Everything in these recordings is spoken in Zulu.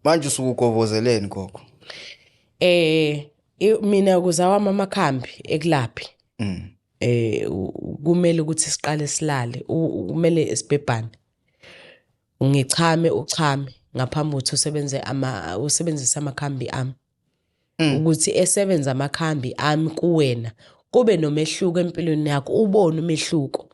Manje usukugovozeleni gogo? Mina kuzawama amakhambi ekulaphi. Kumele ukuthi siqale silale, kumele sibhebhane. Ngichame uchame ngaphambi kokuthi usebenzise amakhambi ami. Ukuthi esebenza amakhambi ami kuwena kube nomehluko empilweni yakho, ubone umehluko.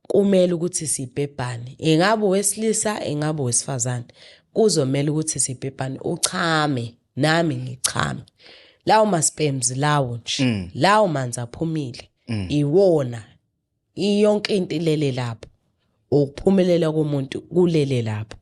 Kumele ukuthi sibhebhane. Ingabe wesilisa, ingabe wesifazane. Kuzomela ukuthi sibhebhane, uchame nami ngichame. Lawo maspams lawo nje, lawo manzi aphumile. Iwona iyonke into ilele lapho. Ukuphumelela komuntu kulele lapho.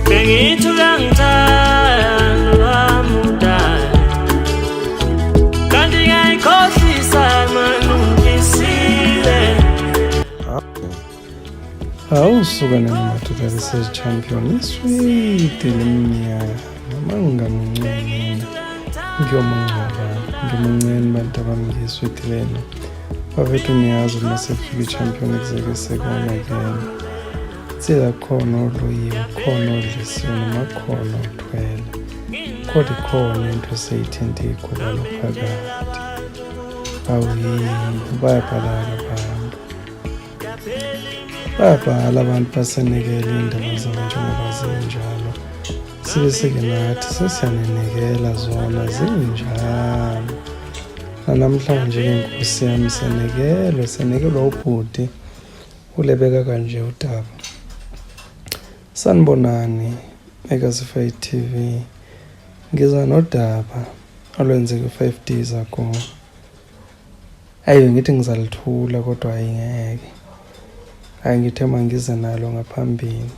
Bengithuka ngithanda mudala kanti ngayikhohlisa manungisile. Awusuka namadoda says champion sweet leminyaka mangamunqeni ngiyomunqeni bantu abamngisweet lena bafethu niyazi uma sefika champion kuzeke sekona again sila khona oloyiwe khona odlisiwe noma khona othwele kodwa khona into eseyithinte ikhubalo phakathi bayabhala abantu basenekela indaba zabo njengoba zinjalo sibeseke nathi sesiyanenekela zona zinjalo. Namhlanje inkosi yami senekelwa ubhuti ulebeka kanje uDaba. Sanibonani eKasifayi TV. Ngiza noDaba olwenzeke 5 days ago. Ngithi ngizalithula kodwa ayingeke. Ngithe mangize nalo ngaphambili.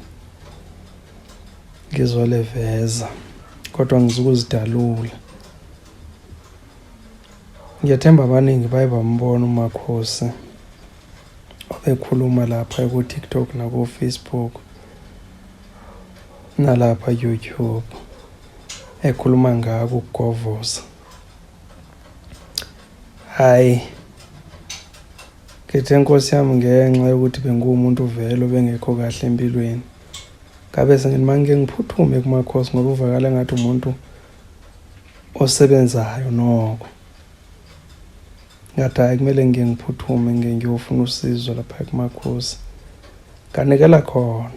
Ngizoleveza kodwa ngizukuzidalula. Ngiyathemba abaningi bayibambona uMakhosi obekhuluma lapha ku TikTok na ku Facebook nalapha YouTube ekhuluma ngako ukugovoza. Ngithe Nkosi yami ngenxa yokuthi bengumuntu vele obengekho kahle empilweni. Ngabe sengimanje ngiphuthume kuMakhosi ngoba uvakala ngathi umuntu osebenzayo noko. Ngathi kumele ngiphuthume ngiyofuna usizo lapha kuMakhosi. Kanekela khona.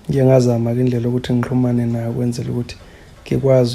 Ngiyangazama ke indlela ukuthi ngixhumane naye kwenzela ukuthi ngikwazi